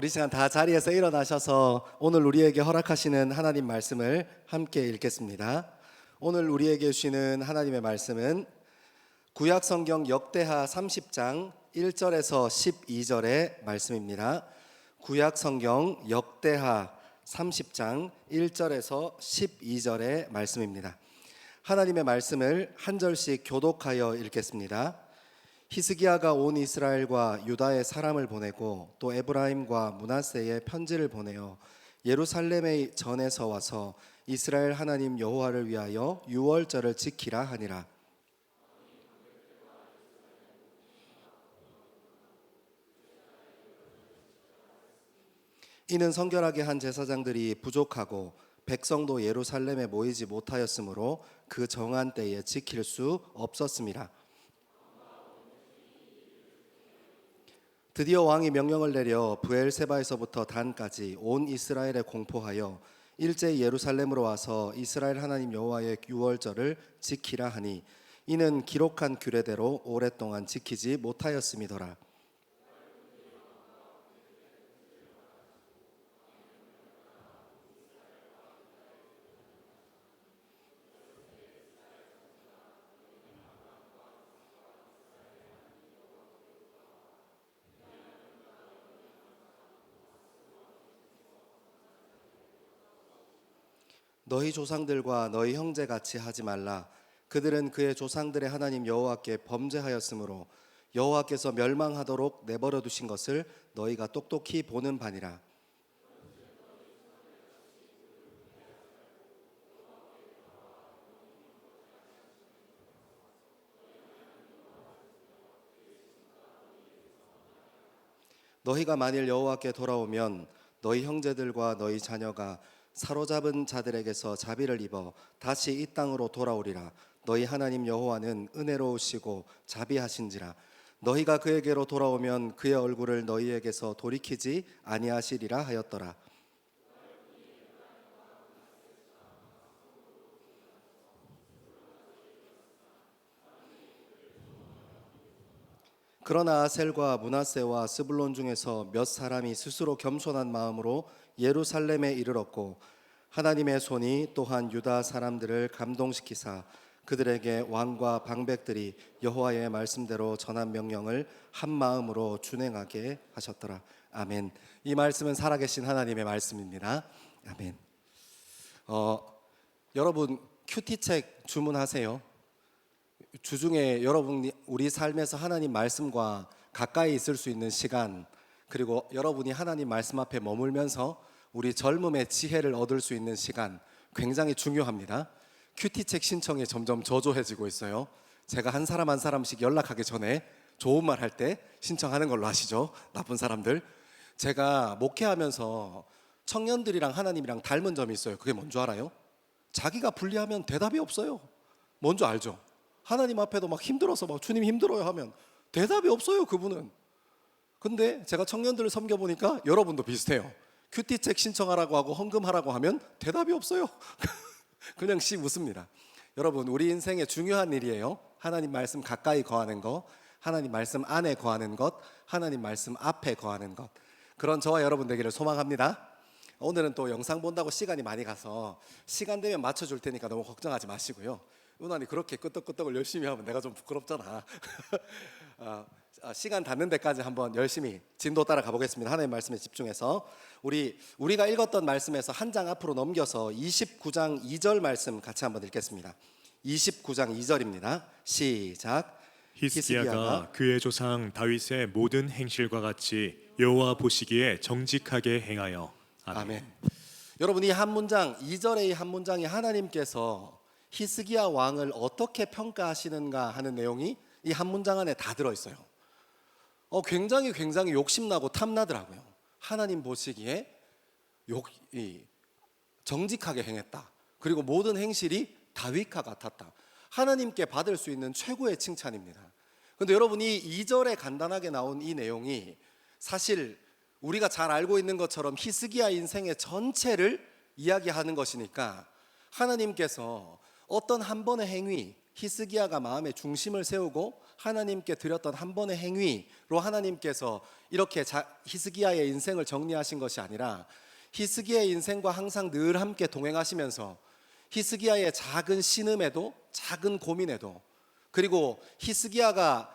우리 시간 다 자리에서 일어나셔서 오늘 우리에게 허락하시는 하나님 말씀을 함께 읽겠습니다. 오늘 우리에게 주시는 하나님의 말씀은 구약 성경 역대하 30장 1절에서 12절의 말씀입니다. 구약 성경 역대하 30장 1절에서 12절의 말씀입니다. 하나님의 말씀을 한 절씩 교독하여 읽겠습니다. 히스기야가 온 이스라엘과 유다의 사람을 보내고 또 에브라임과 므낫세에 편지를 보내어 예루살렘에 전에서 와서 이스라엘 하나님 여호와를 위하여 유월절을 지키라 하니라. 이는 성결하게 한 제사장들이 부족하고 백성도 예루살렘에 모이지 못하였으므로 그 정한 때에 지킬 수 없었음이라. 드디어 왕이 명령을 내려 브엘세바에서부터 단까지 온 이스라엘에 공포하여 일제히 예루살렘으로 와서 이스라엘 하나님 여호와의 유월절을 지키라 하니 이는 기록한 규례대로 오랫동안 지키지 못하였음이더라. 너희 조상들과 너희 형제같이 하지 말라. 그들은 그의 조상들의 하나님 여호와께 범죄하였으므로 여호와께서 멸망하도록 내버려 두신 것을 너희가 똑똑히 보는 바니라. 너희가 만일 여호와께 돌아오면 너희 형제들과 너희 자녀가 사로잡은 자들에게서 자비를 입어 다시 이 땅으로 돌아오리라. 너희 하나님 여호와는 은혜로우시고 자비하신지라. 너희가 그에게로 돌아오면 그의 얼굴을 너희에게서 돌이키지 아니하시리라 하였더라. 그러나 아셀과 므낫세와 스불론 중에서 몇 사람이 스스로 겸손한 마음으로 예루살렘에 이르렀고 하나님의 손이 또한 유다 사람들을 감동시키사 그들에게 왕과 방백들이 여호와의 말씀대로 전한 명령을 한 마음으로 준행하게 하셨더라. 아멘. 이 말씀은 살아계신 하나님의 말씀입니다. 아멘. 여러분 큐티책 주문하세요. 주중에 여러분이 우리 삶에서 하나님 말씀과 가까이 있을 수 있는 시간, 그리고 여러분이 하나님 말씀 앞에 머물면서 우리 젊음의 지혜를 얻을 수 있는 시간 굉장히 중요합니다. 큐티책 신청이 점점 저조해지고 있어요. 제가 한 사람 한 사람씩 연락하기 전에 좋은 말 할 때 신청하는 걸로 아시죠? 나쁜 사람들. 제가 목회하면서 청년들이랑 하나님이랑 닮은 점이 있어요. 그게 뭔 줄 알아요? 자기가 불리하면 대답이 없어요. 뭔 줄 알죠? 하나님 앞에도 막 힘들어서 막 주님 힘들어요 하면 대답이 없어요, 그분은. 근데 제가 청년들을 섬겨보니까 여러분도 비슷해요. 큐티책 신청하라고 하고 헌금하라고 하면 대답이 없어요. 그냥 씩 웃습니다. 여러분, 우리 인생의 중요한 일이에요. 하나님 말씀 가까이 거하는 것, 하나님 말씀 안에 거하는 것, 하나님 말씀 앞에 거하는 것. 그런 저와 여러분 되기를 소망합니다. 오늘은 또 영상 본다고 시간이 많이 가서 시간 되면 맞춰줄 테니까 너무 걱정하지 마시고요. 은환이 그렇게 끄떡끄떡을 열심히 하면 내가 좀 부끄럽잖아. 시간 닿는 데까지 한번 열심히 진도 따라 가보겠습니다. 하나님의 말씀에 집중해서 우리가 읽었던 말씀에서 한 장 앞으로 넘겨서 29장 2절 말씀 같이 한번 읽겠습니다. 29장 2절입니다. 시작. 히스기야가 그의 조상 다윗의 모든 행실과 같이 여호와 보시기에 정직하게 행하여. 아멘. 아멘. 여러분, 이 한 문장, 2절의 이 한 문장이 하나님께서 히스기야 왕을 어떻게 평가하시는가 하는 내용이 이 한 문장 안에 다 들어있어요. 굉장히 욕심나고 탐나더라고요. 하나님 보시기에 정직하게 행했다. 그리고 모든 행실이 다윗과 같았다. 하나님께 받을 수 있는 최고의 칭찬입니다. 그런데 여러분, 이 2절에 간단하게 나온 이 내용이 사실 우리가 잘 알고 있는 것처럼 히스기야 인생의 전체를 이야기하는 것이니까 하나님께서 어떤 한 번의 행위, 히스기야가 마음에 중심을 세우고 하나님께 드렸던 한 번의 행위로 하나님께서 이렇게 히스기야의 인생을 정리하신 것이 아니라 히스기야의 인생과 항상 늘 함께 동행하시면서 히스기야의 작은 신음에도 작은 고민에도 그리고 히스기야가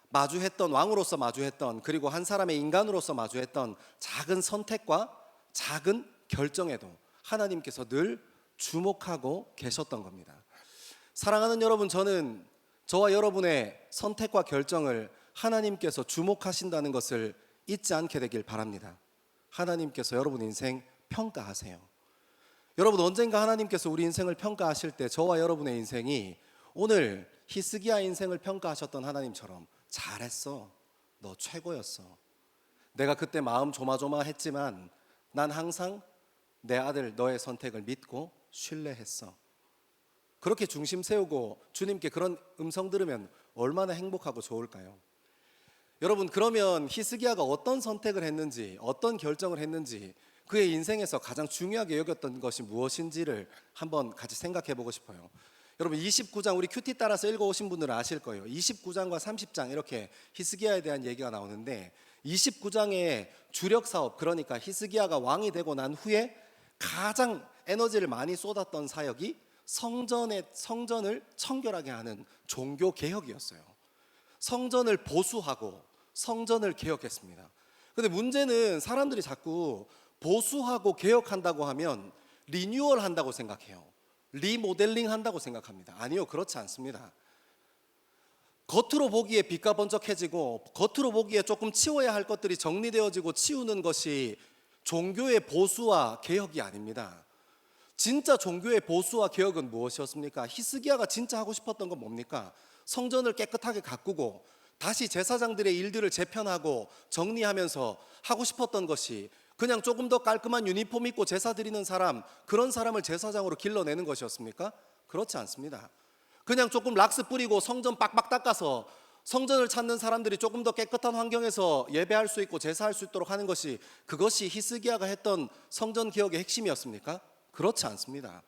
마주했던 왕으로서 마주했던 그리고 한 사람의 인간으로서 마주했던 작은 선택과 작은 결정에도 하나님께서 늘 주목하고 계셨던 겁니다. 사랑하는 여러분, 저는 저와 여러분의 선택과 결정을 하나님께서 주목하신다는 것을 잊지 않게 되길 바랍니다. 하나님께서 여러분 인생 평가하세요. 여러분, 언젠가 하나님께서 우리 인생을 평가하실 때 저와 여러분의 인생이 오늘 히스기야 인생을 평가하셨던 하나님처럼 잘했어, 너 최고였어, 내가 그때 마음 조마조마했지만 난 항상 내 아들 너의 선택을 믿고 신뢰했어, 그렇게 중심 세우고 주님께 그런 음성 들으면 얼마나 행복하고 좋을까요? 여러분, 그러면 히스기야가 어떤 선택을 했는지, 어떤 결정을 했는지, 그의 인생에서 가장 중요하게 여겼던 것이 무엇인지를 한번 같이 생각해 보고 싶어요. 여러분, 29장, 우리 큐티 따라서 읽어오신 분들은 아실 거예요. 29장과 30장 이렇게 히스기야에 대한 얘기가 나오는데 29장의 주력 사업, 그러니까 히스기야가 왕이 되고 난 후에 가장 에너지를 많이 쏟았던 사역이 성전을 청결하게 하는 종교 개혁이었어요. 성전을 보수하고 성전을 개혁했습니다. 근데 문제는 사람들이 자꾸 보수하고 개혁한다고 하면 리뉴얼 한다고 생각해요. 리모델링 한다고 생각합니다. 아니요, 그렇지 않습니다. 겉으로 보기에 빛과 번쩍해지고 겉으로 보기에 조금 치워야 할 것들이 정리되어지고 치우는 것이 종교의 보수와 개혁이 아닙니다. 진짜 종교의 보수와 개혁은 무엇이었습니까? 히스기야가 진짜 하고 싶었던 건 뭡니까? 성전을 깨끗하게 가꾸고 다시 제사장들의 일들을 재편하고 정리하면서 하고 싶었던 것이 그냥 조금 더 깔끔한 유니폼 입고 제사 드리는 사람, 그런 사람을 제사장으로 길러내는 것이었습니까? 그렇지 않습니다. 그냥 조금 락스 뿌리고 성전 빡빡 닦아서 성전을 찾는 사람들이 조금 더 깨끗한 환경에서 예배할 수 있고 제사할 수 있도록 하는 것이, 그것이 히스기야가 했던 성전 개혁의 핵심이었습니까? 그렇지 않습니다.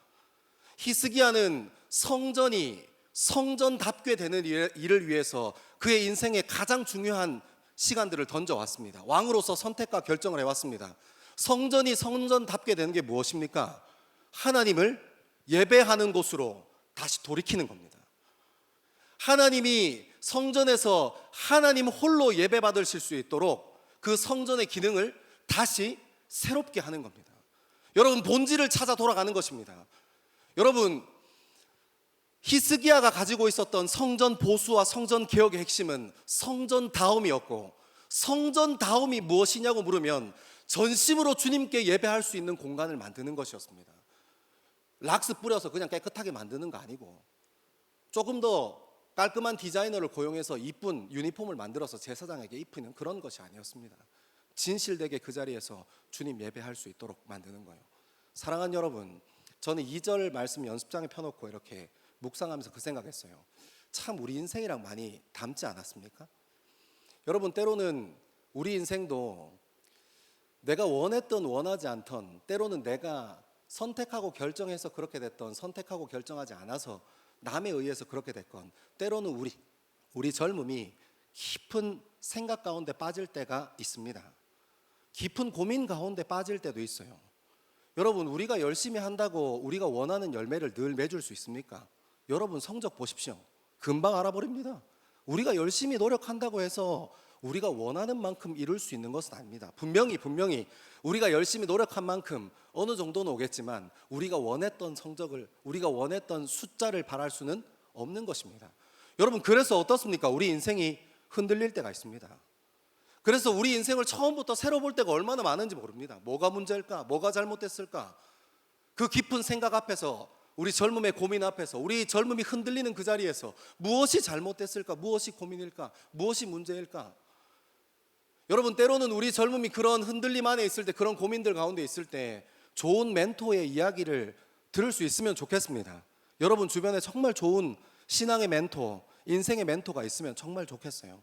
히스기야는 성전이 성전답게 되는 일을 위해서 그의 인생의 가장 중요한 시간들을 던져왔습니다. 왕으로서 선택과 결정을 해왔습니다. 성전이 성전답게 되는 게 무엇입니까? 하나님을 예배하는 곳으로 다시 돌이키는 겁니다. 하나님이 성전에서 하나님 홀로 예배받으실 수 있도록 그 성전의 기능을 다시 새롭게 하는 겁니다. 여러분, 본질을 찾아 돌아가는 것입니다. 여러분, 히스기야가 가지고 있었던 성전 보수와 성전 개혁의 핵심은 성전다움이었고, 성전다움이 무엇이냐고 물으면 전심으로 주님께 예배할 수 있는 공간을 만드는 것이었습니다. 락스 뿌려서 그냥 깨끗하게 만드는 거 아니고 조금 더 깔끔한 디자이너를 고용해서 이쁜 유니폼을 만들어서 제사장에게 입히는 그런 것이 아니었습니다. 진실되게 그 자리에서 주님 예배할 수 있도록 만드는 거예요. 사랑하는 여러분, 저는 2절 말씀 연습장에 펴놓고 이렇게 묵상하면서 그 생각했어요. 참 우리 인생이랑 많이 닮지 않았습니까? 여러분, 때로는 우리 인생도 내가 원했던 원하지 않던, 때로는 내가 선택하고 결정해서 그렇게 됐던, 선택하고 결정하지 않아서 남에 의해서 그렇게 됐건, 때로는 우리 젊음이 깊은 생각 가운데 빠질 때가 있습니다. 깊은 고민 가운데 빠질 때도 있어요. 여러분, 우리가 열심히 한다고 우리가 원하는 열매를 늘 맺을 수 있습니까? 여러분, 성적 보십시오. 금방 알아버립니다. 우리가 열심히 노력한다고 해서 우리가 원하는 만큼 이룰 수 있는 것은 아닙니다. 분명히 우리가 열심히 노력한 만큼 어느 정도는 오겠지만 우리가 원했던 성적을, 우리가 원했던 숫자를 바랄 수는 없는 것입니다. 여러분, 그래서 어떻습니까? 우리 인생이 흔들릴 때가 있습니다. 그래서 우리 인생을 처음부터 새로 볼 때가 얼마나 많은지 모릅니다. 뭐가 문제일까? 뭐가 잘못됐을까? 그 깊은 생각 앞에서, 우리 젊음의 고민 앞에서, 우리 젊음이 흔들리는 그 자리에서 무엇이 잘못됐을까? 무엇이 고민일까? 무엇이 문제일까? 여러분, 때로는 우리 젊음이 그런 흔들림 안에 있을 때, 그런 고민들 가운데 있을 때 좋은 멘토의 이야기를 들을 수 있으면 좋겠습니다. 여러분 주변에 정말 좋은 신앙의 멘토, 인생의 멘토가 있으면 정말 좋겠어요.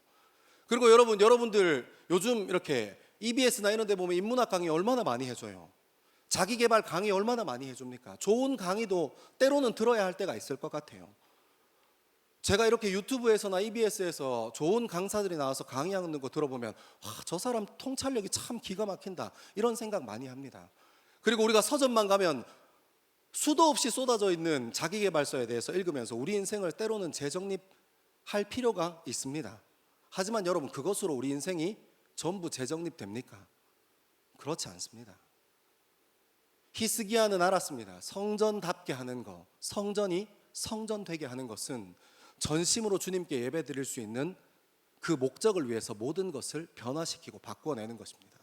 그리고 여러분들 요즘 이렇게 EBS나 이런 데 보면 인문학 강의 얼마나 많이 해줘요. 자기개발 강의 얼마나 많이 해줍니까? 좋은 강의도 때로는 들어야 할 때가 있을 것 같아요. 제가 이렇게 유튜브에서나 EBS에서 좋은 강사들이 나와서 강의하는 거 들어보면 와, 저 사람 통찰력이 참 기가 막힌다 이런 생각 많이 합니다. 그리고 우리가 서점만 가면 수도 없이 쏟아져 있는 자기계발서에 대해서 읽으면서 우리 인생을 때로는 재정립할 필요가 있습니다. 하지만 여러분, 그것으로 우리 인생이 전부 재정립됩니까? 그렇지 않습니다. 히스기야는 알았습니다. 성전답게 하는 것, 성전이 성전되게 하는 것은 전심으로 주님께 예배드릴 수 있는 그 목적을 위해서 모든 것을 변화시키고 바꾸어내는 것입니다.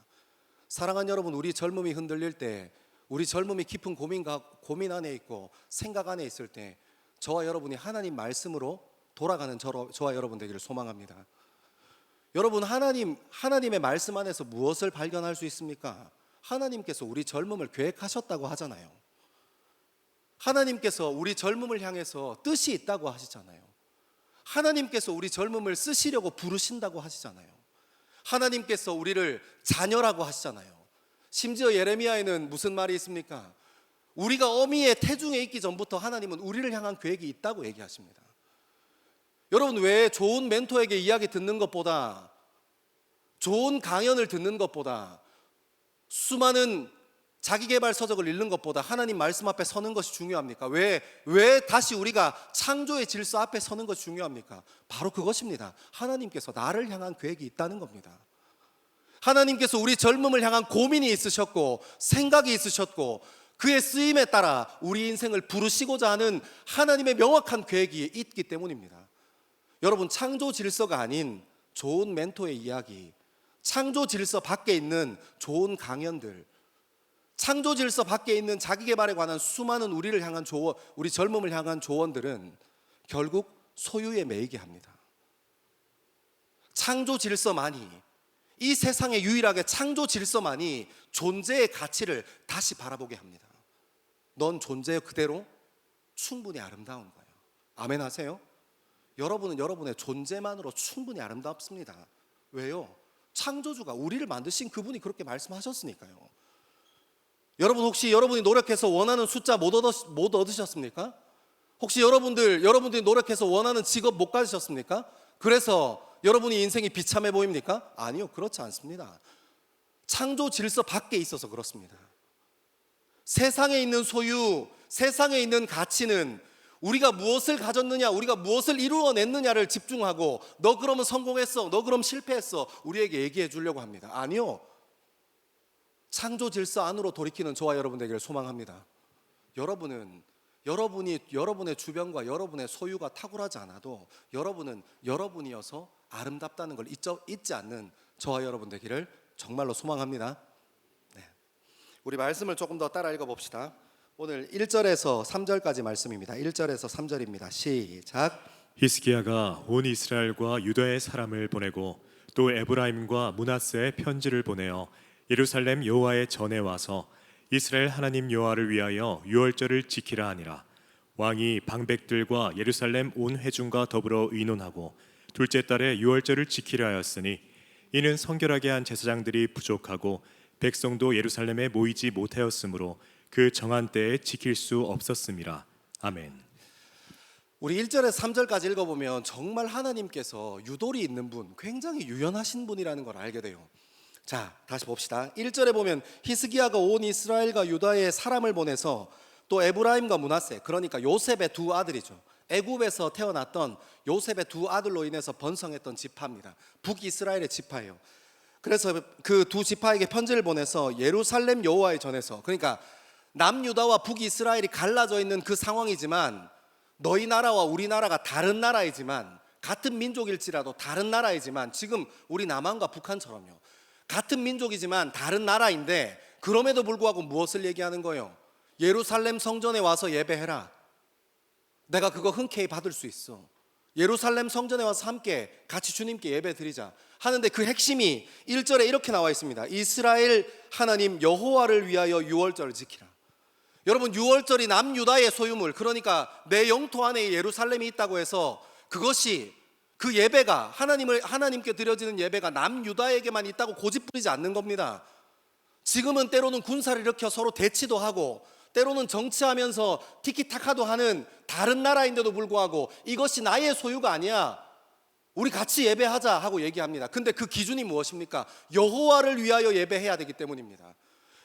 사랑하는 여러분, 우리 젊음이 흔들릴 때, 우리 젊음이 깊은 고민 안에 있고 생각 안에 있을 때 저와 여러분이 하나님 말씀으로 돌아가는 저와 여러분 되기를 소망합니다. 여러분, 하나님의 말씀 안에서 무엇을 발견할 수 있습니까? 하나님께서 우리 젊음을 계획하셨다고 하잖아요. 하나님께서 우리 젊음을 향해서 뜻이 있다고 하시잖아요. 하나님께서 우리 젊음을 쓰시려고 부르신다고 하시잖아요. 하나님께서 우리를 자녀라고 하시잖아요. 심지어 예레미야에는 무슨 말이 있습니까? 우리가 어미의 태중에 있기 전부터 하나님은 우리를 향한 계획이 있다고 얘기하십니다. 여러분, 왜 좋은 멘토에게 이야기 듣는 것보다, 좋은 강연을 듣는 것보다, 수많은 자기계발 서적을 읽는 것보다 하나님 말씀 앞에 서는 것이 중요합니까? 왜 다시 우리가 창조의 질서 앞에 서는 것이 중요합니까? 바로 그것입니다. 하나님께서 나를 향한 계획이 있다는 겁니다. 하나님께서 우리 젊음을 향한 고민이 있으셨고 생각이 있으셨고 그의 쓰임에 따라 우리 인생을 부르시고자 하는 하나님의 명확한 계획이 있기 때문입니다. 여러분, 창조 질서가 아닌 좋은 멘토의 이야기, 창조 질서 밖에 있는 좋은 강연들, 창조 질서 밖에 있는 자기 개발에 관한 수많은 우리를 향한 조언, 우리 젊음을 향한 조언들은 결국 소유에 매이게 합니다. 창조 질서만이, 이 세상에 유일하게 창조 질서만이 존재의 가치를 다시 바라보게 합니다. 넌 존재 그대로 충분히 아름다운 거예요. 아멘 하세요? 여러분은 여러분의 존재만으로 충분히 아름답습니다. 왜요? 창조주가 우리를 만드신 그분이 그렇게 말씀하셨으니까요. 여러분, 혹시 여러분이 노력해서 원하는 숫자 못 얻으셨습니까? 혹시 여러분들이 노력해서 원하는 직업 못 가지셨습니까? 그래서 여러분이 인생이 비참해 보입니까? 아니요, 그렇지 않습니다. 창조 질서 밖에 있어서 그렇습니다. 세상에 있는 소유, 세상에 있는 가치는 우리가 무엇을 가졌느냐, 우리가 무엇을 이루어냈느냐를 집중하고 너 그러면 성공했어, 너 그럼 실패했어 우리에게 얘기해 주려고 합니다. 아니요, 창조 질서 안으로 돌이키는 저와 여러분 되기를 소망합니다. 여러분의 주변과 여러분의 소유가 탁월하지 않아도 여러분은 여러분이어서 아름답다는 걸 잊지 않는 저와 여러분 되기를 정말로 소망합니다. 네. 우리 말씀을 조금 더 따라 읽어봅시다. 오늘 1절에서 3절까지 말씀입니다. 1절에서 3절입니다. 시작. 히스기야가 온 이스라엘과 유다의 사람을 보내고 또 에브라임과 므낫세에 편지를 보내어 예루살렘 여호와의 전에 와서 이스라엘 하나님 여호와를 위하여 유월절을 지키라 하니라. 왕이 방백들과 예루살렘 온 회중과 더불어 의논하고 둘째 달에 유월절을 지키려 하였으니 이는 성결하게 한 제사장들이 부족하고 백성도 예루살렘에 모이지 못하였으므로 그 정한 때에 지킬 수 없었음이라. 아멘. 우리 1절에서 3절까지 읽어보면 정말 하나님께서 유도리 있는 분, 굉장히 유연하신 분이라는 걸 알게 돼요. 자, 다시 봅시다. 1절에 보면 히스기야가 온 이스라엘과 유다의 사람을 보내서 또 에브라임과 므낫세, 그러니까 요셉의 두 아들이죠. 애굽에서 태어났던 요셉의 두 아들로 인해서 번성했던 지파입니다. 북이스라엘의 지파예요. 그래서 그 두 지파에게 편지를 보내서 예루살렘 여호와의 전에서, 그러니까 남유다와 북이스라엘이 갈라져 있는 그 상황이지만 너희 나라와 우리 나라가 다른 나라이지만, 같은 민족일지라도 다른 나라이지만, 지금 우리 남한과 북한처럼요, 같은 민족이지만 다른 나라인데 그럼에도 불구하고 무엇을 얘기하는 거예요? 예루살렘 성전에 와서 예배해라. 내가 그거 흔쾌히 받을 수 있어. 예루살렘 성전에 와서 함께 같이 주님께 예배 드리자 하는데, 그 핵심이 1절에 이렇게 나와 있습니다. 이스라엘 하나님 여호와를 위하여 유월절을 지키라. 여러분, 유월절이 남유다의 소유물, 그러니까 내 영토 안에 예루살렘이 있다고 해서 그것이, 그 예배가 하나님께 드려지는 예배가 남유다에게만 있다고 고집 부리지 않는 겁니다. 지금은 때로는 군사를 일으켜 서로 대치도 하고 때로는 정치하면서 티키타카도 하는 다른 나라인데도 불구하고 이것이 나의 소유가 아니야, 우리 같이 예배하자 하고 얘기합니다. 근데 그 기준이 무엇입니까? 여호와를 위하여 예배해야 되기 때문입니다.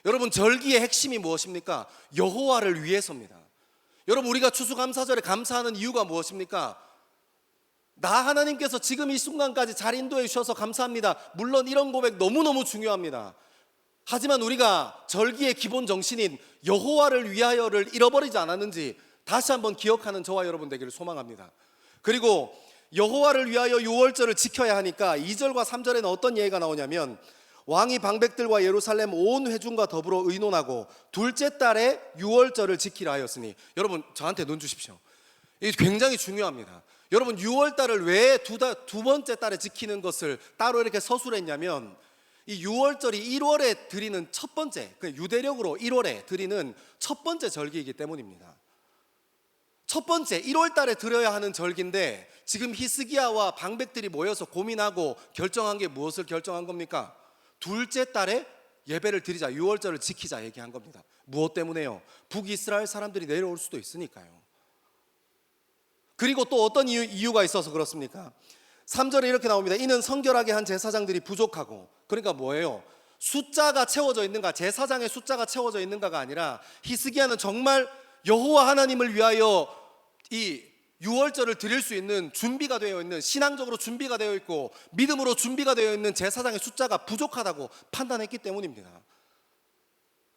여러분, 절기의 핵심이 무엇입니까? 여호와를 위해서입니다. 여러분, 우리가 추수감사절에 감사하는 이유가 무엇입니까? 나 하나님께서 지금 이 순간까지 잘 인도해 주셔서 감사합니다. 물론 이런 고백 너무너무 중요합니다. 하지만 우리가 절기의 기본 정신인 여호와를 위하여를 잃어버리지 않았는지 다시 한번 기억하는 저와 여러분 되기를 소망합니다. 그리고 여호와를 위하여 유월절을 지켜야 하니까 2절과 3절에는 어떤 예가 나오냐면, 왕이 방백들과 예루살렘 온 회중과 더불어 의논하고 둘째 달에 유월절을 지키라 하였으니, 여러분 저한테 눈 주십시오. 이게 굉장히 중요합니다. 여러분, 유월달을 왜 두 번째 달에 지키는 것을 따로 이렇게 서술했냐면, 이 유월절이 1월에 드리는 첫 번째, 유대력으로 1월에 드리는 첫 번째 절기이기 때문입니다. 첫 번째 1월 달에 드려야 하는 절기인데, 지금 히스기야와 방백들이 모여서 고민하고 결정한 게 무엇을 결정한 겁니까? 둘째 달에 예배를 드리자, 유월절을 지키자 얘기한 겁니다. 무엇 때문에요? 북이스라엘 사람들이 내려올 수도 있으니까요. 그리고 또 어떤 이유가 있어서 그렇습니까? 3절에 이렇게 나옵니다. 이는 성결하게 한 제사장들이 부족하고, 그러니까 뭐예요? 숫자가 채워져 있는가, 제사장의 숫자가 채워져 있는가가 아니라, 히스기야는 정말 여호와 하나님을 위하여 이 유월절을 드릴 수 있는 준비가 되어 있는, 신앙적으로 준비가 되어 있고 믿음으로 준비가 되어 있는 제사장의 숫자가 부족하다고 판단했기 때문입니다.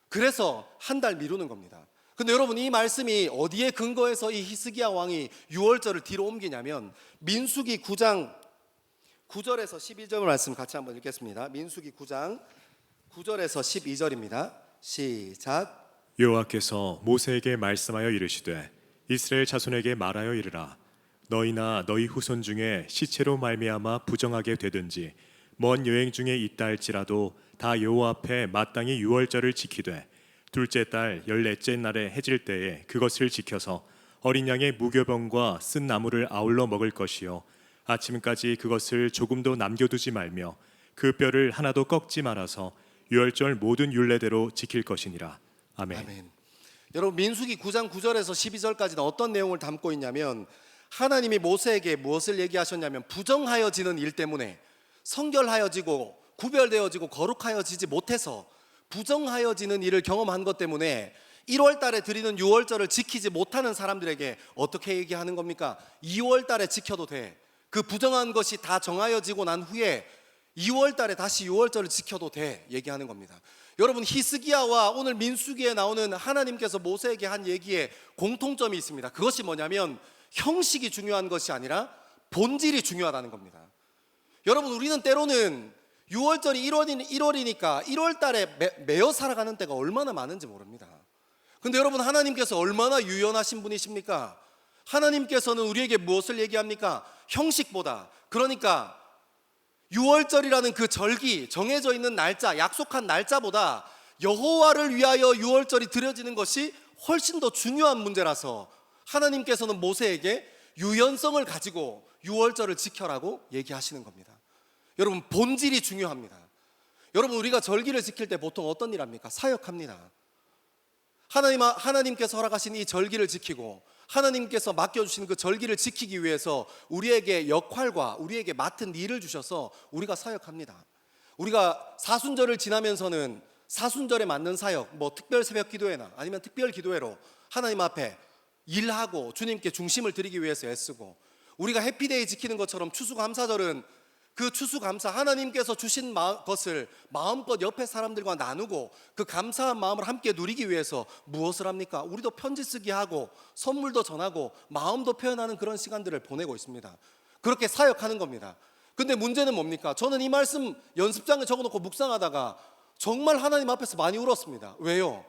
그래서 한 달 미루는 겁니다. 근데 여러분, 이 말씀이 어디에 근거해서 이 히스기야 왕이 유월절을 뒤로 옮기냐면, 민수기 9장 9절에서 12절 말씀 같이 한번 읽겠습니다. 민수기 9장 9절에서 12절입니다. 시작. 여호와께서 모세에게 말씀하여 이르시되 이스라엘 자손에게 말하여 이르라. 너희나 너희 후손 중에 시체로 말미암아 부정하게 되든지 먼 여행 중에 있다 할지라도 다 여호와 앞에 마땅히 유월절을 지키되 둘째 달 14째 날에 해질 때에 그것을 지켜서 어린 양의 무교병과 쓴 나물을 아울러 먹을 것이요 아침까지 그것을 조금도 남겨두지 말며 그 뼈를 하나도 꺾지 말아서 유월절 모든 율례대로 지킬 것이니라. 아멘. 아멘. 여러분, 민수기 9장 9절에서 12절까지는 어떤 내용을 담고 있냐면, 하나님이 모세에게 무엇을 얘기하셨냐면, 부정하여지는 일 때문에, 성결하여지고 구별되어지고 거룩하여지지 못해서 부정하여지는 일을 경험한 것 때문에 1월 달에 드리는 유월절을 지키지 못하는 사람들에게 어떻게 얘기하는 겁니까? 2월 달에 지켜도 돼. 그 부정한 것이 다 정하여지고 난 후에 2월 달에 다시 유월절을 지켜도 돼 얘기하는 겁니다. 여러분, 히스기야와 오늘 민수기에 나오는 하나님께서 모세에게 한 얘기에 공통점이 있습니다. 그것이 뭐냐면, 형식이 중요한 것이 아니라 본질이 중요하다는 겁니다. 여러분, 우리는 때로는 유월절이 1월이니까 1월 달에 매어 살아가는 때가 얼마나 많은지 모릅니다. 근데 여러분, 하나님께서 얼마나 유연하신 분이십니까? 하나님께서는 우리에게 무엇을 얘기합니까? 형식보다, 그러니까 유월절이라는 그 절기, 정해져 있는 날짜, 약속한 날짜보다 여호와를 위하여 유월절이 드려지는 것이 훨씬 더 중요한 문제라서 하나님께서는 모세에게 유연성을 가지고 유월절을 지켜라고 얘기하시는 겁니다. 여러분, 본질이 중요합니다. 여러분, 우리가 절기를 지킬 때 보통 어떤 일 합니까? 사역합니다. 하나님께서 허락하신 이 절기를 지키고 하나님께서 맡겨주신 그 절기를 지키기 위해서 우리에게 역할과 우리에게 맡은 일을 주셔서 우리가 사역합니다. 우리가 사순절을 지나면서는 사순절에 맞는 사역, 뭐 특별 새벽 기도회나 아니면 특별 기도회로 하나님 앞에 일하고 주님께 중심을 드리기 위해서 애쓰고, 우리가 해피데이 지키는 것처럼 추수감사절은 그 추수감사, 하나님께서 주신 것을 마음껏 옆에 사람들과 나누고 그 감사한 마음을 함께 누리기 위해서 무엇을 합니까? 우리도 편지 쓰기 하고 선물도 전하고 마음도 표현하는 그런 시간들을 보내고 있습니다. 그렇게 사역하는 겁니다. 근데 문제는 뭡니까? 저는 이 말씀 연습장에 적어놓고 묵상하다가 정말 하나님 앞에서 많이 울었습니다. 왜요?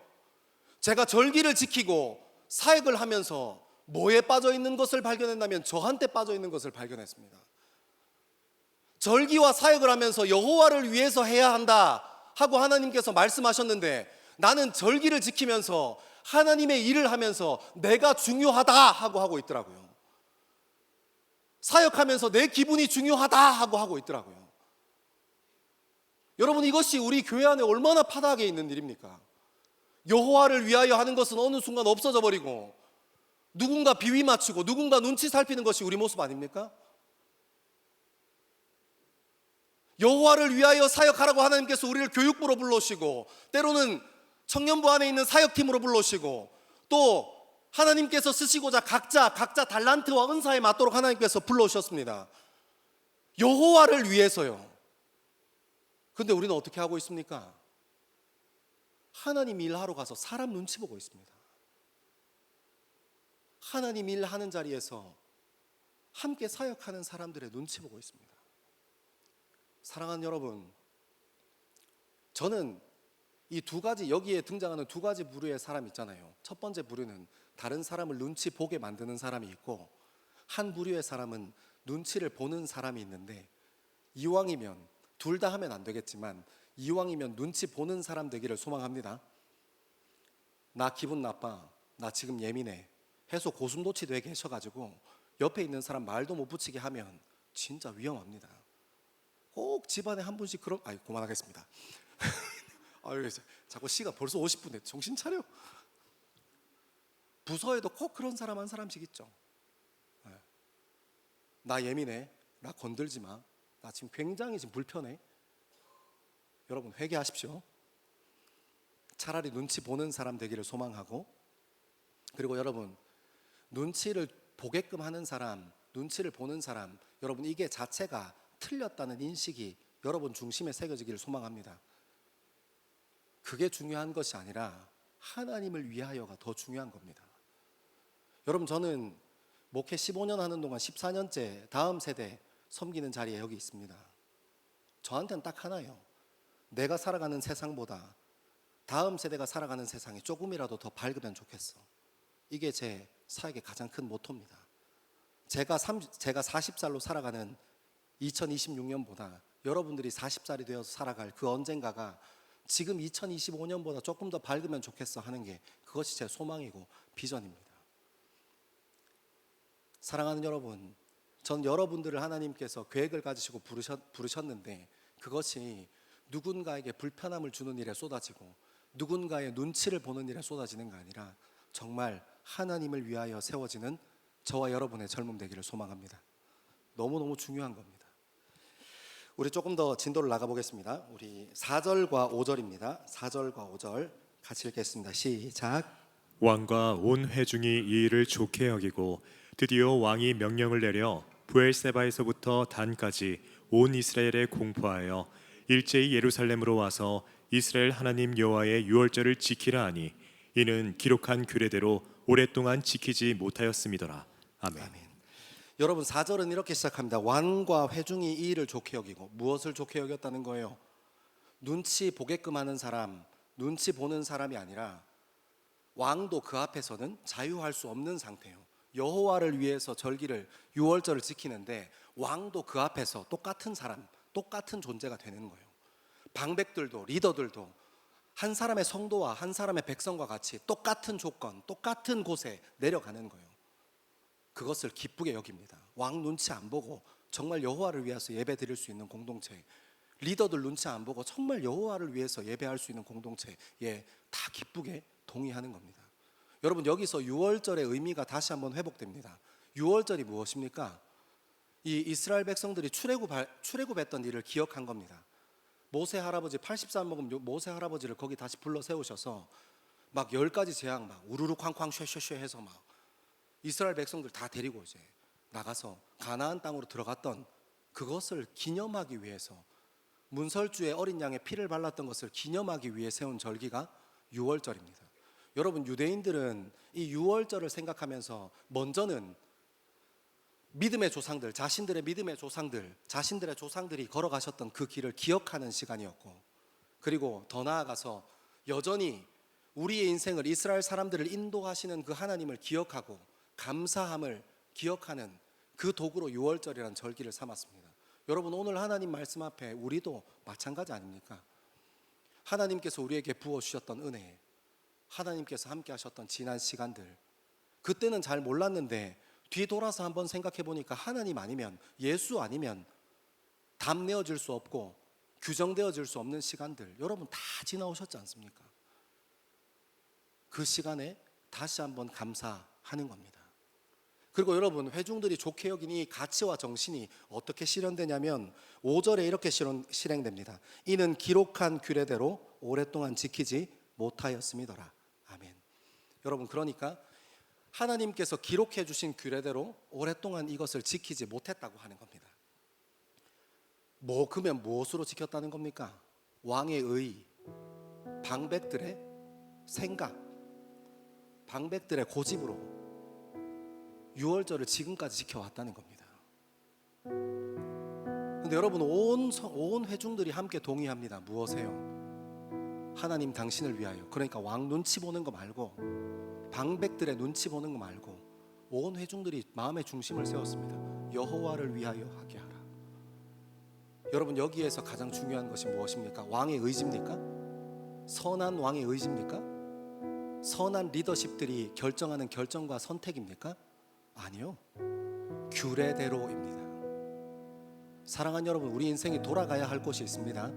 제가 절기를 지키고 사역을 하면서 뭐에 빠져 있는 것을 발견했냐면 저한테 빠져 있는 것을 발견했습니다. 절기와 사역을 하면서 여호와를 위해서 해야 한다 하고 하나님께서 말씀하셨는데, 나는 절기를 지키면서 하나님의 일을 하면서 내가 중요하다 하고 있더라고요. 사역하면서 내 기분이 중요하다 하고 있더라고요. 여러분, 이것이 우리 교회 안에 얼마나 파다하게 있는 일입니까? 여호와를 위하여 하는 것은 어느 순간 없어져 버리고 누군가 비위 맞추고 누군가 눈치 살피는 것이 우리 모습 아닙니까? 여호와를 위하여 사역하라고 하나님께서 우리를 교육부로 불러오시고 때로는 청년부 안에 있는 사역팀으로 불러오시고 또 하나님께서 쓰시고자 각자 달란트와 은사에 맞도록 하나님께서 불러오셨습니다. 여호와를 위해서요. 근데 우리는 어떻게 하고 있습니까? 하나님 일하러 가서 사람 눈치 보고 있습니다. 하나님 일하는 자리에서 함께 사역하는 사람들의 눈치 보고 있습니다. 사랑하는 여러분, 저는 이 두 가지, 여기에 등장하는 두 가지 부류의 사람 있잖아요. 첫 번째 부류는 다른 사람을 눈치 보게 만드는 사람이 있고, 한 부류의 사람은 눈치를 보는 사람이 있는데, 이왕이면 둘 다 하면 안 되겠지만 이왕이면 눈치 보는 사람 되기를 소망합니다. 나 기분 나빠, 나 지금 예민해 해서 고슴도치도에 계셔가지고 옆에 있는 사람 말도 못 붙이게 하면 진짜 위험합니다. 꼭 집안에 한 분씩 그런, 그만하겠습니다. 자꾸 시가 벌써 50분에 정신 차려. 부서에도 꼭 그런 사람 한 사람씩 있죠. 나 예민해, 나 건들지 마, 나 지금 굉장히 지금 불편해. 여러분 회개하십시오. 차라리 눈치 보는 사람 되기를 소망하고, 그리고 여러분 눈치를 보게끔 하는 사람, 눈치를 보는 사람, 여러분 이게 자체가 틀렸다는 인식이 여러분 중심에 새겨지기를 소망합니다. 그게 중요한 것이 아니라 하나님을 위하여가 더 중요한 겁니다. 여러분 저는 목회 15년 하는 동안 14년째 다음 세대 섬기는 자리에 여기 있습니다. 저한테는 딱 하나예요. 내가 살아가는 세상보다 다음 세대가 살아가는 세상이 조금이라도 더 밝으면 좋겠어. 이게 제 사역의 가장 큰 모토입니다. 제가 40살로 살아가는 2026년보다 여러분들이 40살이 되어서 살아갈 그 언젠가가 지금 2025년보다 조금 더 밝으면 좋겠어 하는 게 그것이 제 소망이고 비전입니다. 사랑하는 여러분, 전 여러분들을 하나님께서 계획을 가지시고 부르셨는데 그것이 누군가에게 불편함을 주는 일에 쏟아지고 누군가의 눈치를 보는 일에 쏟아지는 게 아니라 정말 하나님을 위하여 세워지는 저와 여러분의 젊음 되기를 소망합니다. 너무너무 중요한 겁니다. 우리 조금 더 진도를 나가보겠습니다. 우리 4절과 5절입니다. 4절과 5절 같이 읽겠습니다. 시작. 왕과 온 회중이 이 일을 좋게 여기고 드디어 왕이 명령을 내려 브엘세바에서부터 단까지 온 이스라엘에 공포하여 일제히 예루살렘으로 와서 이스라엘 하나님 여호와의 유월절을 지키라 하니 이는 기록한 규례대로 오랫동안 지키지 못하였음이더라. 아멘. 아멘. 여러분 4절은 이렇게 시작합니다. 왕과 회중이 이 일을 좋게 여기고, 무엇을 좋게 여겼다는 거예요? 눈치 보게끔 하는 사람, 눈치 보는 사람이 아니라 왕도 그 앞에서는 자유할 수 없는 상태예요. 여호와를 위해서 절기를 유월절을 지키는데 왕도 그 앞에서 똑같은 사람, 똑같은 존재가 되는 거예요. 방백들도 리더들도 한 사람의 성도와 한 사람의 백성과 같이 똑같은 조건, 똑같은 곳에 내려가는 거예요. 그것을 기쁘게 여깁니다. 왕 눈치 안 보고 정말 여호와를 위해서 예배 드릴 수 있는 공동체, 리더들 눈치 안 보고 정말 여호와를 위해서 예배할 수 있는 공동체에 다 기쁘게 동의하는 겁니다. 여러분 여기서 유월절의 의미가 다시 한번 회복됩니다. 유월절이 무엇입니까? 이 이스라엘 백성들이 출애굽했던 일을 기억한 겁니다. 모세 할아버지 80살 먹은 모세 할아버지를 거기 다시 불러 세우셔서 막 10가지 재앙 막 우르르 쾅쾅 쉐쉐쉐 해서 막 이스라엘 백성들 다 데리고 이제 나가서 가나안 땅으로 들어갔던 그것을 기념하기 위해서, 문설주에 어린 양의 피를 발랐던 것을 기념하기 위해 세운 절기가 유월절입니다. 여러분 유대인들은 이 유월절을 생각하면서 먼저는 믿음의 조상들, 자신들의 믿음의 조상들, 자신들의 조상들이 걸어가셨던 그 길을 기억하는 시간이었고, 그리고 더 나아가서 여전히 우리의 인생을, 이스라엘 사람들을 인도하시는 그 하나님을 기억하고 감사함을 기억하는 그 도구로 유월절이라는 절기를 삼았습니다. 여러분 오늘 하나님 말씀 앞에 우리도 마찬가지 아닙니까? 하나님께서 우리에게 부어주셨던 은혜, 하나님께서 함께 하셨던 지난 시간들, 그때는 잘 몰랐는데 뒤돌아서 한번 생각해 보니까 하나님 아니면, 예수 아니면 답내어질 수 없고 규정되어질 수 없는 시간들 여러분 다 지나오셨지 않습니까? 그 시간에 다시 한번 감사하는 겁니다. 그리고 여러분, 회중들이 좋게 여긴 이 가치와 정신이 어떻게 실현되냐면 5절에 이렇게 실행됩니다. 이는 기록한 규례대로 오랫동안 지키지 못하였음이더라. 아멘. 여러분, 그러니까 하나님께서 기록해 주신 규례대로 오랫동안 이것을 지키지 못했다고 하는 겁니다. 그러면 무엇으로 지켰다는 겁니까? 왕의 의, 방백들의 생각, 방백들의 고집으로 유월절을 지금까지 지켜왔다는 겁니다. 근데 여러분, 온 회중들이 함께 동의합니다. 무엇에요? 하나님 당신을 위하여. 그러니까 왕 눈치 보는 거 말고, 방백들의 눈치 보는 거 말고 온 회중들이 마음의 중심을 세웠습니다. 여호와를 위하여 하게 하라. 여러분, 여기에서 가장 중요한 것이 무엇입니까? 왕의 의지입니까? 선한 왕의 의지입니까? 선한 리더십들이 결정하는 결정과 선택입니까? 아니요. 규례대로입니다. 사랑하는 여러분, 우리 인생이 돌아가야 할 곳이 있습니다.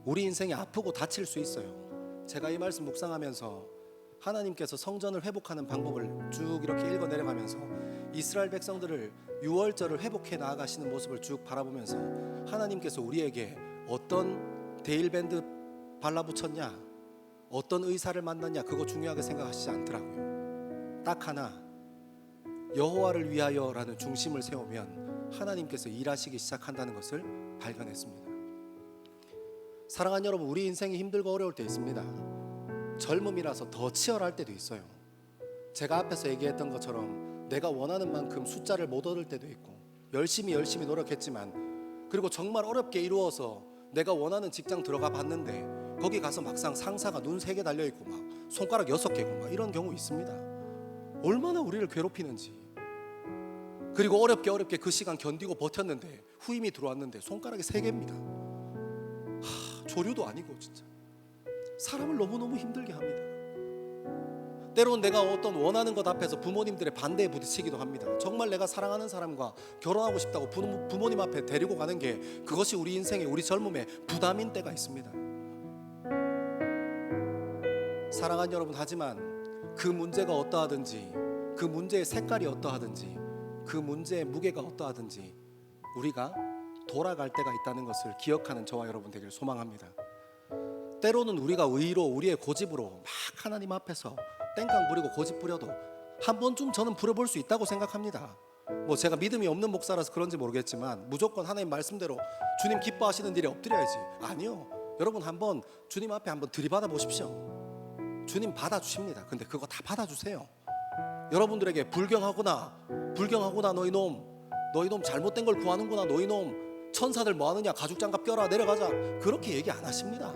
우리 인생이 아프고 다칠 수 있어요. 제가 이 말씀 묵상하면서 하나님께서 성전을 회복하는 방법을 쭉 이렇게 읽어 내려가면서 이스라엘 백성들을 유월절을 회복해 나아가시는 모습을 쭉 바라보면서 하나님께서 우리에게 어떤 데일밴드 발라붙였냐, 어떤 의사를 만났냐, 그거 중요하게 생각하시지 않더라고요. 딱 하나, 여호와를 위하여라는 중심을 세우면 하나님께서 일하시기 시작한다는 것을 발견했습니다. 사랑하는 여러분, 우리 인생이 힘들고 어려울 때 있습니다. 젊음이라서 더 치열할 때도 있어요. 제가 앞에서 얘기했던 것처럼 내가 원하는 만큼 숫자를 못 얻을 때도 있고, 열심히 노력했지만, 그리고 정말 어렵게 이루어서 내가 원하는 직장 들어가 봤는데 거기 가서 막상 상사가 눈 3개 달려있고 막 손가락 6개고 막 이런 경우 있습니다. 얼마나 우리를 괴롭히는지. 그리고 어렵게 그 시간 견디고 버텼는데 후임이 들어왔는데 손가락이 3개입니다. 조류도 아니고 진짜 사람을 너무너무 힘들게 합니다. 때로는 내가 어떤 원하는 것 앞에서 부모님들의 반대에 부딪히기도 합니다. 정말 내가 사랑하는 사람과 결혼하고 싶다고 부모님 앞에 데리고 가는 게 그것이 우리 인생의, 우리 젊음의 부담인 때가 있습니다. 사랑하는 여러분, 하지만 그 문제가 어떠하든지, 그 문제의 색깔이 어떠하든지, 그 문제의 무게가 어떠하든지 우리가 돌아갈 때가 있다는 것을 기억하는 저와 여러분 되길 소망합니다. 때로는 우리가 의로, 우리의 고집으로 막 하나님 앞에서 땡깡 부리고 고집 부려도 한 번쯤 저는 부려볼 수 있다고 생각합니다. 제가 믿음이 없는 목사라서 그런지 모르겠지만 무조건 하나님 말씀대로 주님 기뻐하시는 일에 엎드려야지. 아니요. 여러분, 한번 주님 앞에 한번 들이받아 보십시오. 주님 받아주십니다. 근데 그거 다 받아주세요. 여러분들에게 불경하구나 너희 놈 잘못된 걸 구하는구나, 너희 놈 천사들 뭐하느냐, 가죽장갑 껴라, 내려가자, 그렇게 얘기 안 하십니다.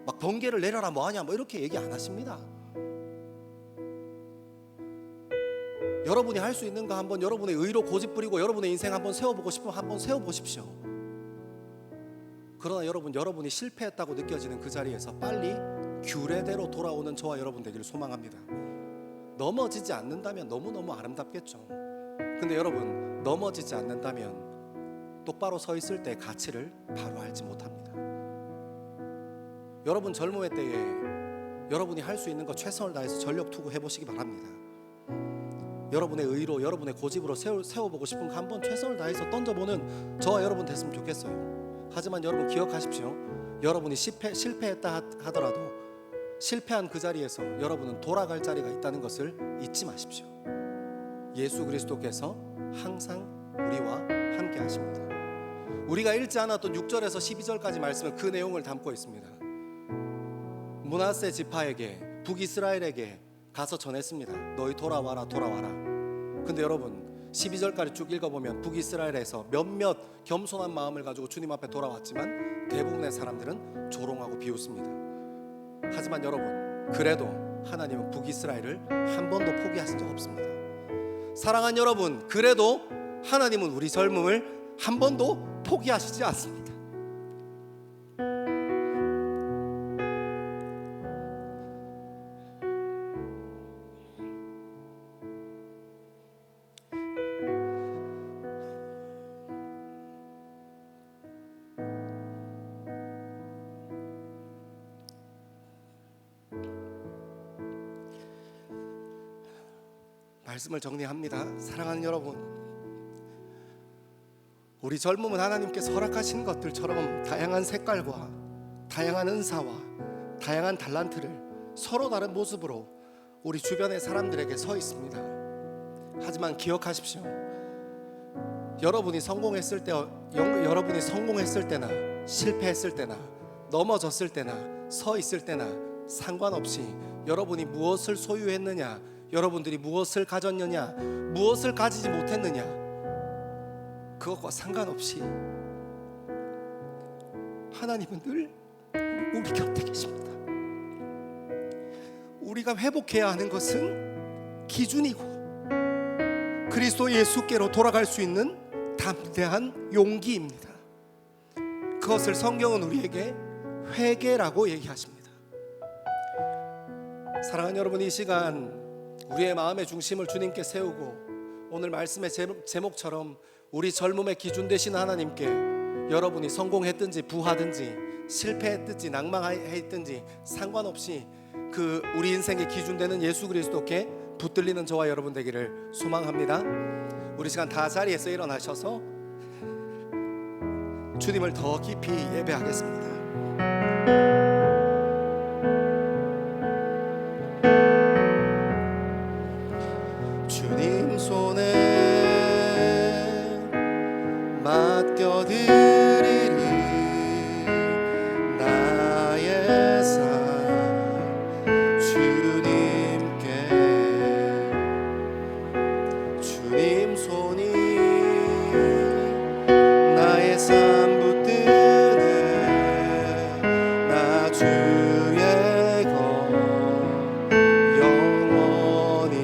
막 번개를 내려라 뭐하냐 이렇게 얘기 안 하십니다. 여러분이 할 수 있는 거 한번 여러분의 의로 고집 부리고 여러분의 인생 한번 세워보고 싶으면 한번 세워보십시오. 그러나 여러분이 실패했다고 느껴지는 그 자리에서 빨리 규례대로 돌아오는 저와 여러분 되기를 소망합니다. 넘어지지 않는다면 너무너무 아름답겠죠. 근데 여러분, 넘어지지 않는다면 똑바로 서 있을 때 가치를 바로 알지 못합니다. 여러분, 젊음의 때에 여러분이 할 수 있는 거 최선을 다해서 전력 투구 해보시기 바랍니다. 여러분의 의로, 여러분의 고집으로 세워보고 싶은 거 한번 최선을 다해서 던져보는 저와 여러분 됐으면 좋겠어요. 하지만 여러분 기억하십시오. 여러분이 실패했다 하더라도 실패한 그 자리에서 여러분은 돌아갈 자리가 있다는 것을 잊지 마십시오. 예수 그리스도께서 항상 우리와 함께 하십니다. 우리가 읽지 않았던 6절에서 12절까지 말씀은 그 내용을 담고 있습니다. 므낫세 지파에게, 북이스라엘에게 가서 전했습니다. 너희 돌아와라. 근데 여러분, 12절까지 쭉 읽어보면 북이스라엘에서 몇몇 겸손한 마음을 가지고 주님 앞에 돌아왔지만 대부분의 사람들은 조롱하고 비웃습니다. 하지만 여러분, 그래도 하나님은 북이스라엘을 한 번도 포기하신 적 없습니다. 사랑하는 여러분, 그래도 하나님은 우리 젊음을 한 번도 포기하시지 않습니다. 말씀을 정리합니다. 사랑하는 여러분, 우리 젊음은 하나님께서 허락하신 것들처럼 다양한 색깔과 다양한 은사와 다양한 달란트를 서로 다른 모습으로 우리 주변의 사람들에게 서 있습니다. 하지만 기억하십시오. 여러분이 성공했을 때나 실패했을 때나 넘어졌을 때나 서 있을 때나 상관없이 여러분이 무엇을 소유했느냐, 여러분들이 무엇을 가졌느냐, 무엇을 가지지 못했느냐, 그것과 상관없이 하나님은 늘 우리 곁에 계십니다. 우리가 회복해야 하는 것은 기준이고 그리스도 예수께로 돌아갈 수 있는 담대한 용기입니다. 그것을 성경은 우리에게 회개라고 얘기하십니다. 사랑하는 여러분, 이 시간 우리의 마음의 중심을 주님께 세우고 오늘 말씀의 제목처럼 우리 젊음의 기준 되신 하나님께 여러분이 성공했든지 부하든지 실패했든지 낭망했든지 상관없이 그 우리 인생의 기준 되는 예수 그리스도께 붙들리는 저와 여러분 되기를 소망합니다. 우리 시간 다 자리에서 일어나셔서 주님을 더 깊이 예배하겠습니다. 주님 손에 맡겨드리리 나의 삶 주님께. 주님 손이 나의 삶 붙드네 나 주의 것 영원히.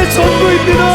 우리의 전부입니다.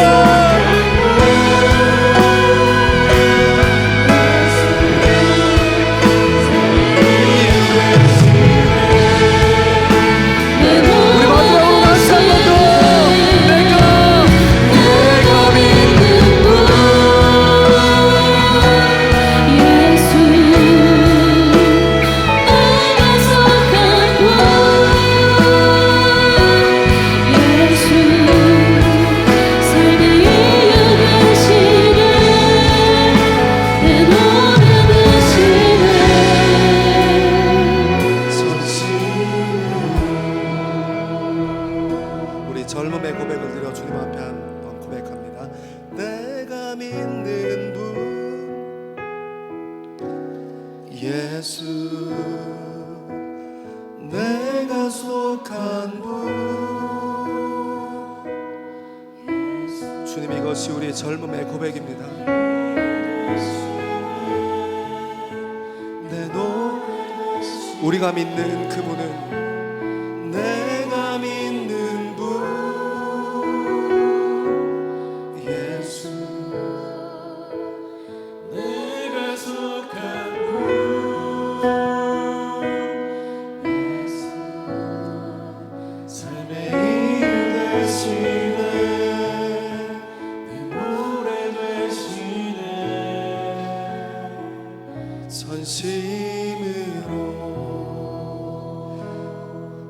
젊음의 고백을 드려 주님 앞에 한번 고백합니다. 내가 믿는 분 예수, 내가 속한 분 주님, 이것이 우리의 젊음의 고백입니다. 내 노 우리가 믿는 그분은 내가 믿는 분 예수, 내가 속한 분 예수, 삶의 이유 되시네, 내 노래 되시네, 전심으로.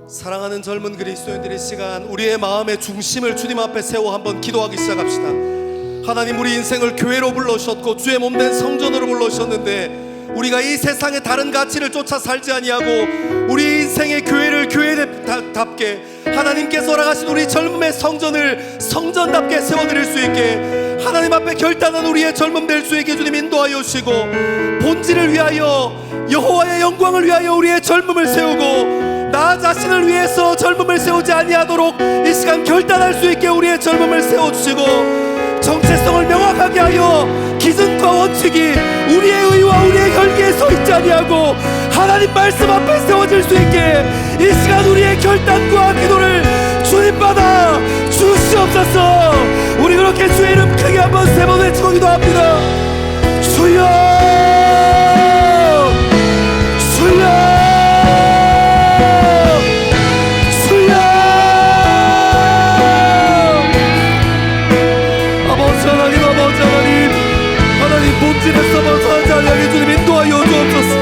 사랑하는 젊은 그리스도인들의 시간, 우리의 마음의 중심을 주님 앞에 세워 한번 기도하기 시작합시다. 하나님, 우리 인생을 교회로 불러주셨고 주의 몸된 성전으로 불러주셨는데 우리가 이 세상의 다른 가치를 쫓아 살지 아니하고 우리 인생의 교회를 교회답게 하나님께서 허락하신 우리 젊음의 성전을 성전답게 세워드릴 수 있게 하나님 앞에 결단한 우리의 젊음 될 수 있게 주님 인도하여 주시고, 본질을 위하여 여호와의 영광을 위하여 우리의 젊음을 세우고 나 자신을 위해서 젊음을 세우지 아니하도록 이 시간 결단할 수 있게 우리의 젊음을 세워주시고, 정체성을 명확하게 하여 기준과 원칙이 우리의 의와 우리의 혈기에 서 있지 아니하고 하나님 말씀 앞에 세워질 수 있게 이 시간 우리의 결단과 기도를 주님 받아 주시옵소서. 우리 그렇게 주의 이름 크게 한번 세 번 외치고 기도합니다. 주여, 주여, 본질에서 벗어나지 않게 주님 인도하여 주옵소서.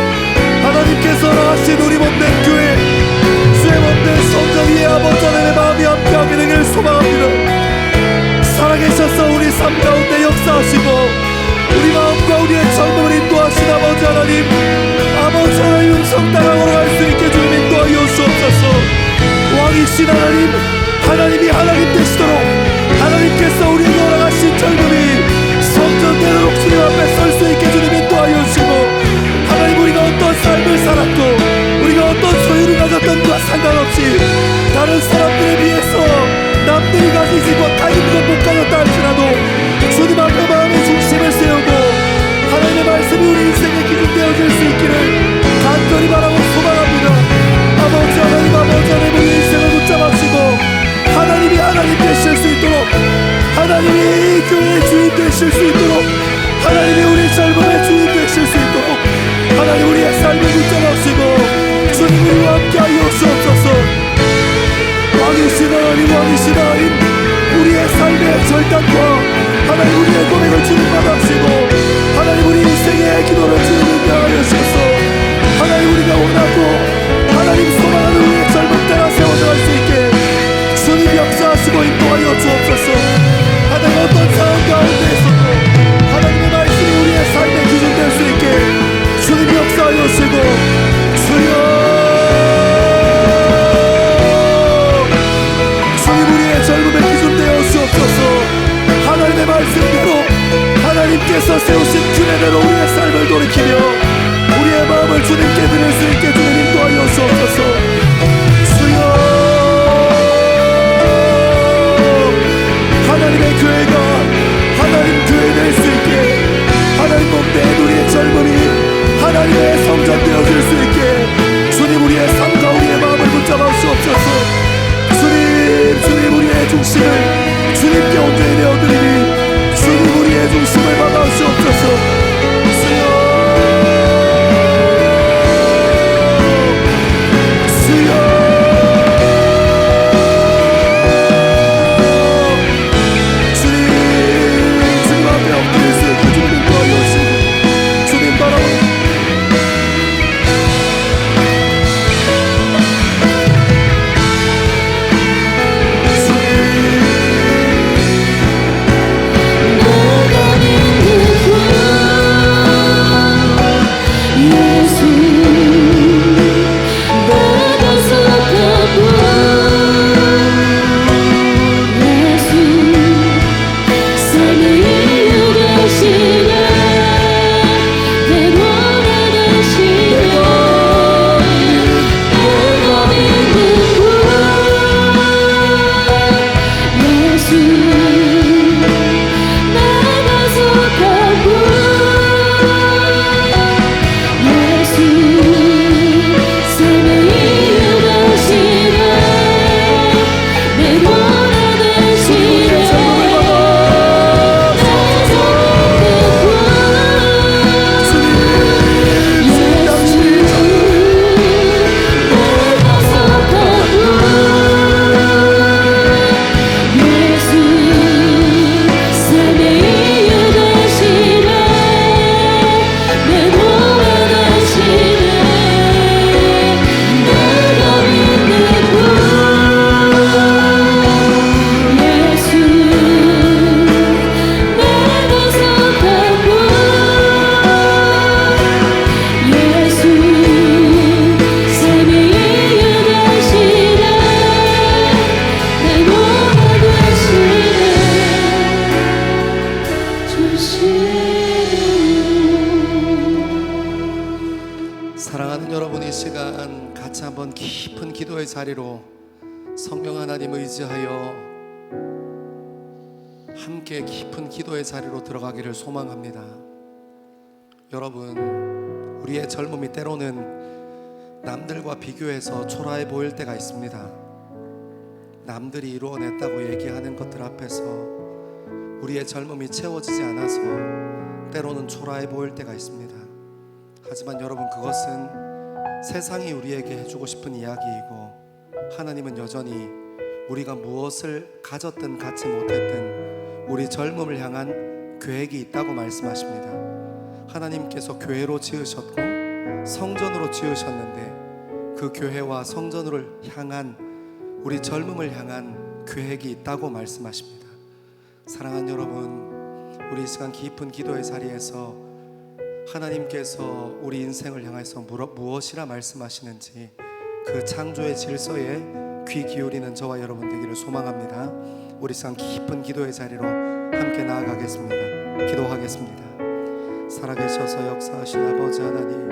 하나님께서 허락하신 우리 몸된 교회, 주의 몸된 성전 위에 아버지 하나님의 마음이 함께하게 되기를 소망합니다. 살아계셔서 우리 삶 가운데 역사하시고 우리 마음과 우리의 젊음을 인도하신 아버지 하나님, 아버지 하나님 음성 따라 걸어갈 수 있게 주님 인도하여 주옵소서. 왕이신 하나님, 하나님이 하나님 되시도록 하나님께서 우리에게 허락하신 젊음이 성전 되도록 주님 앞에 설 수 있게 주님 인도하여 주시고, 하나님, 우리가 어떤 삶을 살았고 우리가 어떤 소유를 가졌던과 상관없이 다른 사람들에 비해서 남들이 가지지 못한 것을 못 가졌다 할지라도 주님 앞에 마음의 중심을 세우고 하나님의 말씀이 우리 인생의 기준 되어질 수 있기를 간절히 바라고 소망합니다. 아버지 하나님, 아버지 하나님, 우리 인생을 붙잡아주시고 하나님이 하나님 되실 수 있도록, 하나님이 이 교회의 주인 되실 수 있도록, 하나님이 우리 젊음의 주인 되실 수 있도록 하나님 우리의 삶을 붙잡아주시고 주님 우리와 함께하여 주옵소서. 왕이신 하나님, 왕이신 하나님, 우리의 삶의 절단과 하나님 우리의 고백을 주님 받아주시고 하나님 우리 인생의 기도를 주님 인도하여 주셔서 하나님 우리가 원하고 하나님 소망하는 우리의 젊음 따라 세워져갈 수 있게 주님 역사하시고 인도하여 주옵소서. 하나님 어떤 상황 가운데에서도 하나님의 말씀이 우리의 삶의 기준 될 수 있게 주님 역사하여 주시고, 주여, 주님 우리의 젊음의 기준 되어 주옵소서. 하나님의 말씀대로 하나님께서 세우신 규례대로 우리의 삶을 돌이키며 우리의 마음을 주님께 드릴 수 있게 주님 인도하여 주옵소서. 주여, 하나님의 교회가 하나님 교회 될 수 있게, 하나님 몸된 우리의 젊음이 하나님의 성전 되어질 수 있게 주님 우리의 삶과 우리의 마음을 붙잡아 주옵소서. 주님, 주님 우리의 중심을 주님께 온전히 되어드리니 주님 우리의 중심을 받아주옵소서. 사랑하는 여러분, 이 시간 같이 한번 깊은 기도의 자리로 성령 하나님 의지하여 함께 깊은 기도의 자리로 들어가기를 소망합니다. 여러분, 우리의 젊음이 때로는 남들과 비교해서 초라해 보일 때가 있습니다. 남들이 이루어냈다고 얘기하는 것들 앞에서 우리의 젊음이 채워지지 않아서 때로는 초라해 보일 때가 있습니다. 하지만 여러분, 그것은 세상이 우리에게 해주고 싶은 이야기이고, 하나님은 여전히 우리가 무엇을 가졌든 갖지 못했든 우리 젊음을 향한 계획이 있다고 말씀하십니다. 하나님께서 교회로 지으셨고 성전으로 지으셨는데 그 교회와 성전을 향한 우리 젊음을 향한 계획이 있다고 말씀하십니다. 사랑하는 여러분, 우리 이 시간 깊은 기도의 자리에서 하나님께서 우리 인생을 향해서 무엇이라 말씀하시는지 그 창조의 질서에 귀 기울이는 저와 여러분 되기를 소망합니다. 우리 시간 깊은 기도의 자리로 함께 나아가겠습니다. 기도하겠습니다. 살아계셔서 역사하신 아버지 하나님,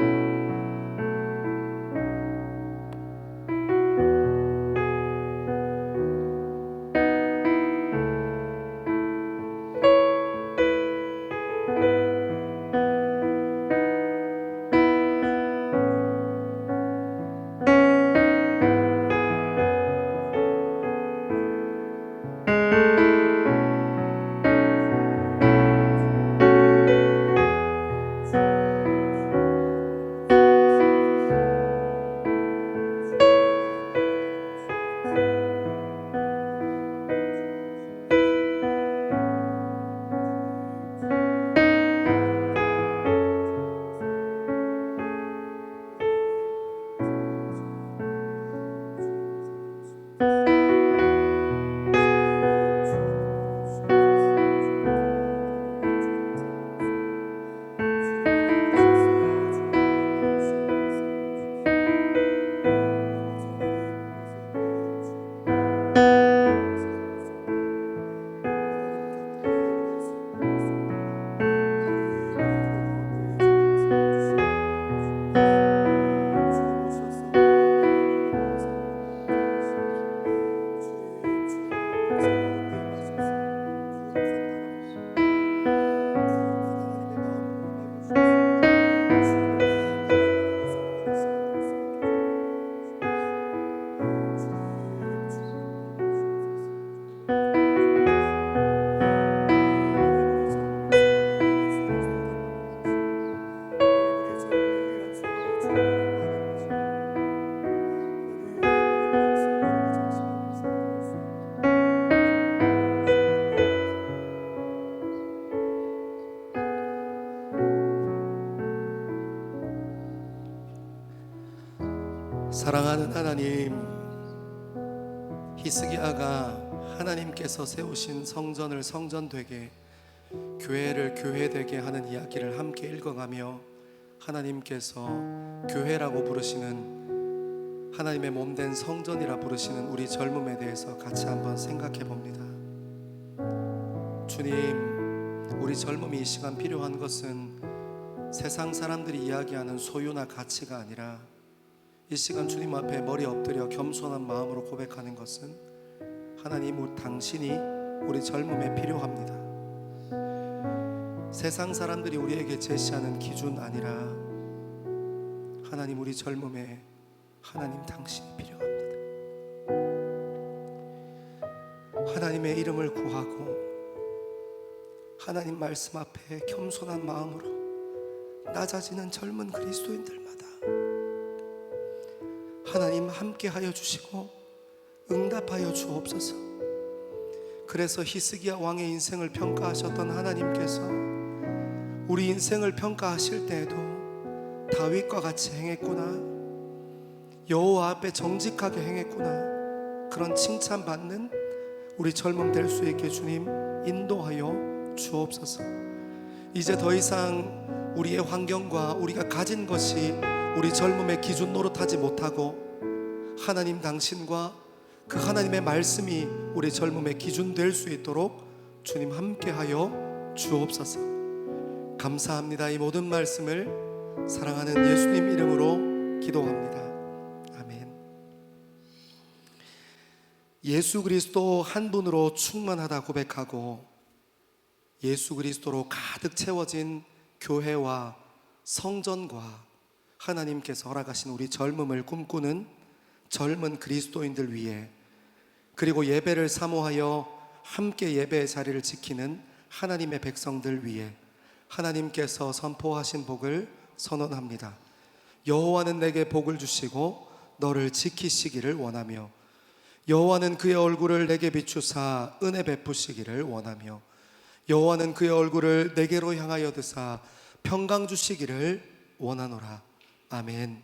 사랑하는 하나님, 히스기야가 하나님께서 세우신 성전을 성전되게, 교회를 교회되게 하는 이야기를 함께 읽어가며 하나님께서 교회라고 부르시는, 하나님의 몸된 성전이라 부르시는 우리 젊음에 대해서 같이 한번 생각해 봅니다. 주님, 우리 젊음이 이 시간 필요한 것은 세상 사람들이 이야기하는 소유나 가치가 아니라 이 시간 주님 앞에 머리 엎드려 겸손한 마음으로 고백하는 것은 하나님, 당신이 우리 젊음에 필요합니다. 세상 사람들이 우리에게 제시하는 기준 아니라 하나님, 우리 젊음에 하나님 당신이 필요합니다. 하나님의 이름을 구하고 하나님 말씀 앞에 겸손한 마음으로 낮아지는 젊은 그리스도인들마다 하나님 함께하여 주시고 응답하여 주옵소서. 그래서 히스기야 왕의 인생을 평가하셨던 하나님께서 우리 인생을 평가하실 때에도 다윗과 같이 행했구나, 여호와 앞에 정직하게 행했구나, 그런 칭찬받는 우리 젊음 될 수 있게 주님 인도하여 주옵소서. 이제 더 이상 우리의 환경과 우리가 가진 것이 우리 젊음의 기준 노릇하지 못하고 하나님 당신과 그 하나님의 말씀이 우리 젊음의 기준 될 수 있도록 주님 함께하여 주옵소서. 감사합니다. 이 모든 말씀을 사랑하는 예수님 이름으로 기도합니다. 아멘. 예수 그리스도 한 분으로 충만하다 고백하고 예수 그리스도로 가득 채워진 교회와 성전과 하나님께서 허락하신 우리 젊음을 꿈꾸는 젊은 그리스도인들 위해, 그리고 예배를 사모하여 함께 예배의 자리를 지키는 하나님의 백성들 위해 하나님께서 선포하신 복을 선언합니다. 여호와는 내게 복을 주시고 너를 지키시기를 원하며, 여호와는 그의 얼굴을 내게 비추사 은혜 베푸시기를 원하며, 여호와는 그의 얼굴을 내게로 향하여 드사 평강 주시기를 원하노라. 아멘.